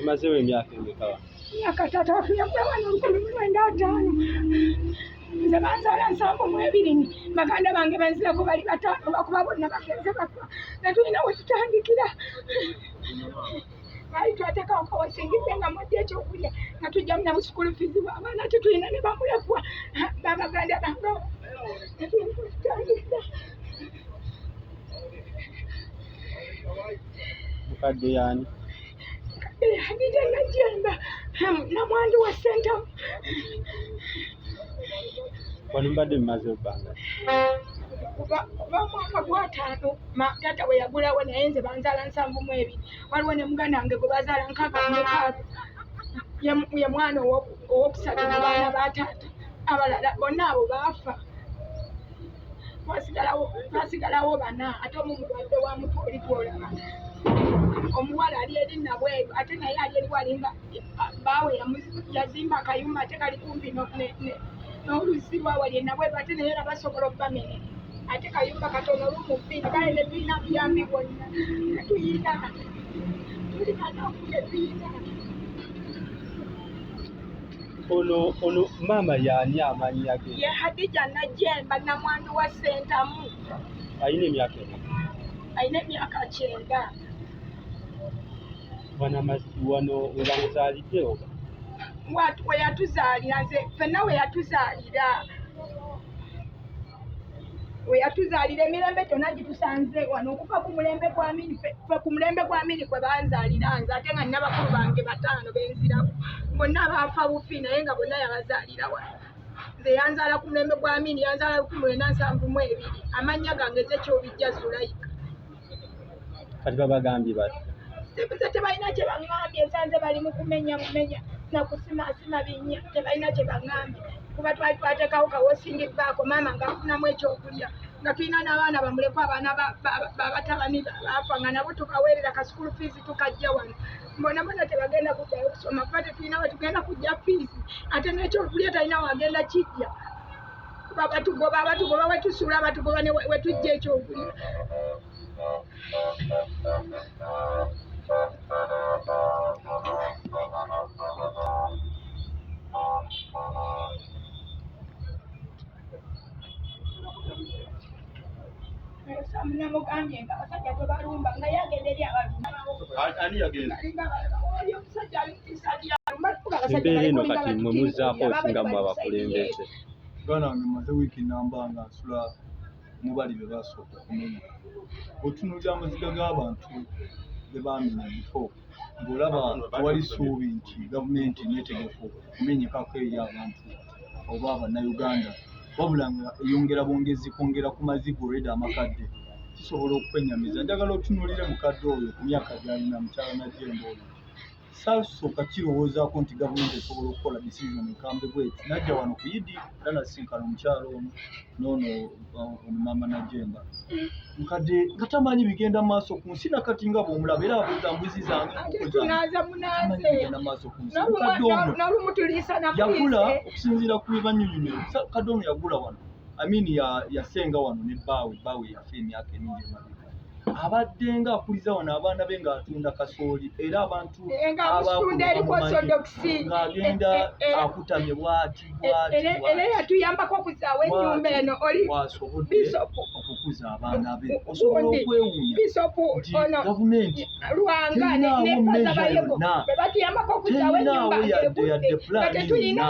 Amazeho emyaka emeka wa? Myaka 3 afiira kwe wano 1995. Nze banzaala 72 baganda bange benzirako bali 5 bakuba bonna bagenze bafa netulina we tutandikira baali twateekawo kawasingidde nga mwadde ekyokulya nga tujjamu nabu school fees bw'abaana tetulina ne bamulekwa babaganda bange netulina we tutandikira. Mukadde yani? Hadija Najemba namwandu wa Center. Wano mbadde mumaze ebbanga? Kuba mwaka gwa 5 taata we yagulawo naye nze banzaala 72. Waliwo ne muganda wange gwe bazaala 6 ye mwana owokusatu mu baana ba taata. Abalala bonna abo baafa. Twasigalawo 4 ate omu mulwadde wa mutwe oli gw'olaba. Omuwala ali eri Nabweru ate naye ali eri walinga baawe yazimba akayumba ate kali kumpi n'oluzzi lwawali e Nabweru ate naye era basobola obbamene ate kayumba katono lumu 2 kale ne tulina buyambi bwonna tetuyina tulina nakutuyina. Ono maama yaani amannya ge? Ye Hadija Najemba namwandu wa Sentamu. Ayina emyaka emeka? Ayina emyaka 9. Wano we bamuzaalidde oba? We yatuzaalira nze ffenna we yatuzaalira emirembe gyonna gitusanze wano okuva ku mulembe gwa Amini kwe banzaalira nze ate nga nina bakulu bange 5 benzirako bonna baafa bufi naye nga bonna yabazaalira wano. Nze yanzaala ku mulembe gwa Amini yanzaala 1972. Amannya gange Zekyobijja Zulayika. Kati babagambye bati? Tebuze tebalina kye baŋŋambye nsanze bali mu kumenya nakusimasima binnya tebalina kye baŋŋambye kuba twali twateekawo kawosingi baako maama ngaafunamu ekyokulya nga tulina n'abaana bamulekwa abaana babatabani baafa nga nabo tukaweerera ka school fees tukajja wano bona tebagenda kuddayo okusoma kuba tetulina we tugenda kujja fees ate n'ekyokulya talina wagenda kijja kuba batugoba we tusuula batugoba ne we tujja ekyokulya. Namugambye nga abasajja tebalumba nga yagenda eri abalumba. Ani yagenda? Oli omusajja alikisadya embeera eno kati mwe muzzaako osinga mu abakulembeze. Bwana wange maze wiiki namba nga nsula mubali be basooka okumenya. Otunuulira amaziga g'abantu be baamenya bifo ng'olaba tewali ssuubi nti gavumenti neetegefu okumenyekako eri abantu oba Abannayuganda wabula nga eyongera bwongezi kwongera ku maziga olwedde amakadde kisobola okwenyamiza. Njagala otunuulire mukadde oyo ku myaka gy'alina mukyala Najemba oyo saasooka kirowoozaako nti gavumenti esobola okukola decision ekambe bweti najja wano ku Yidi era nasinkana omukyalo ono n'ono maama Najemba nkadde nga tamanyi bigenda maaso ku nsi nakati nga bw'omulaba era abuuza mbuzi zange bigenda maaso ku nsi. Mukadde ono yagula okusinziira ku bibanyunyume mukadde ono yagula wano Amini yasenga wano ne bbaawe yafa emyaka emingi emabega abadde nga akuliza wano abaana be ng'atunda kasooli era abantu ng'agenda akutamye bwati era yatuyambako okuzaawo ennyumba eno oli wasobodde okukuza abaana be osobola okwewuunya nti gavumenti terinaawo mmeeza yonna terinaawo yadde pulaani yonna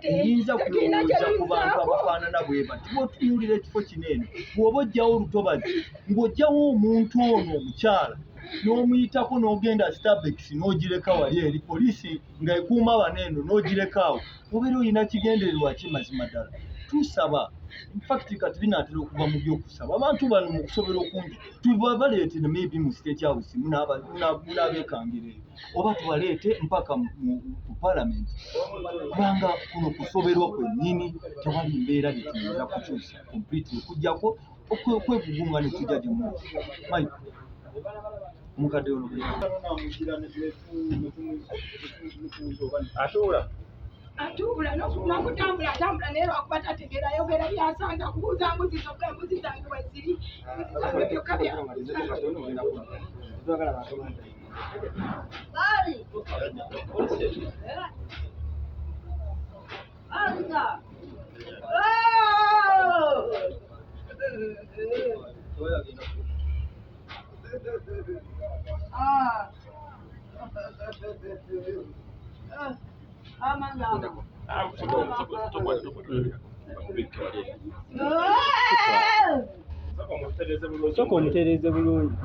eyinza kulowooza ku bantu abafaanana bwe bati bw'otunuulira ekifo kino eno bw'oba ojjawo olutobazi ng'ojjawo omuntu ono omukyala n'omuyitako n'ogenda Starbucks n'ogireka wali eri poliisi ng'ekuuma baneeno n'ogireka awo obeera olina kigendererwa ki mazima ddala. Tusaba infact kati binaatera okuva mu by'okusaba abantu bano mu kusobera okungi tubaleetera maybe mu state house munaabeekangira eyo oba tubaleete mpaka ku parliament kubanga kuno kusoberwa kwennyini tewali mbeera gye tuyinza kukyusa completely okuggyako okwegugunga ne tujja gye muli Mike omukadde ono atuula n'okutambula atambula naye lwakuba tategeera ayogera byasanga kubuuza mbuzi zokka embuzi zange weziri zange byokka Soko omutereeze bulungi.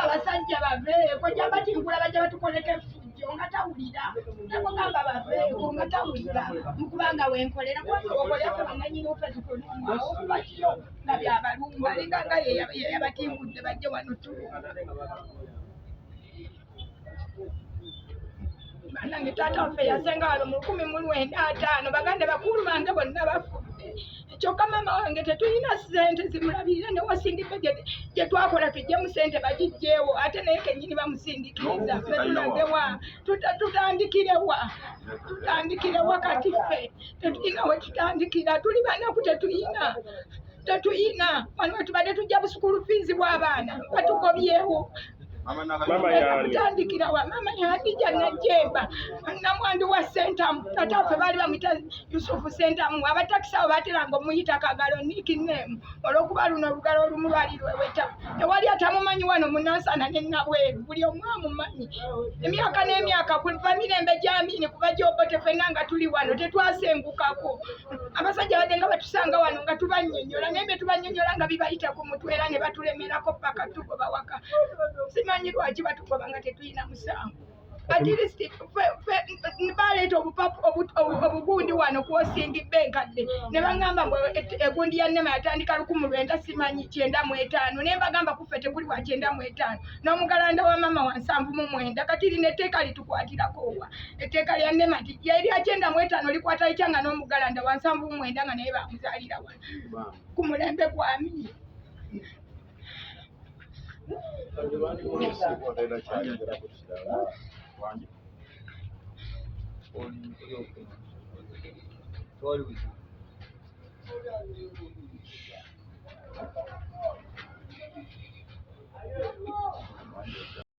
abasajja baveeko gyabatinkula bajja batukoleka effujjo nga tawulira nakugamba baveeko nga tawulira mukubanga wenkolera kubaokolera banganyini ofezikolumwaobayo nga byabalumba linganga yeyabatimbudde bajje wano tulumba banange taata waffe yasenga wano mu 1995 baganda bakulu bange bonna bafudde kyokka mama wange tetulina ssente zimulabirira newasindika gye twakola tujje mu ssente bagijjeewo ate naye kennyini bamusindikiriza ffe tulagewa tutandikirewa kati ffe tetulina we tutandikira tuli banaku tetuyina wano wetubadde tujja busukulu fiizi bw'abaana batugobyewo kutandikira wa mama Hadija Najjemba namwandu wa Sentamu tata waffe baali bamuyita Yusufu Sentamu abatakisi abo bateranga omuyita Kagalo nickname olw'okuba luno olugalo olumu lwali lweweta tewali atamumanyi wano munansana ne Nabweru buli omu amumanyi emyaka n'emyaka kuva mirembe gy'Amini kuba Jobote ffenna nga tuli wano tetwasengukako abasajja badde nga batusanga wano nga tubannyonnyola naye bye tubannyonnyola nga bibayita ku mutwe era ne batulemerako paka tugoba waka simanyi lwaki batugoba nga tetulina musango at least baleeta obugundi wano kwosingidde enkadde ne baŋŋamba mbu egundi ya nnema yatandika 19 simanyi 95 naye mbagamba kuffe tekuli wa 95 n'omugalanda wa mama wa 79 kati lino etteeka litukwatirako wa etteeka lya nnema nti erya 95 likwata litya nga n'omugalanda wa 79 nga naye bamuzaalira wano ku mulembe gwami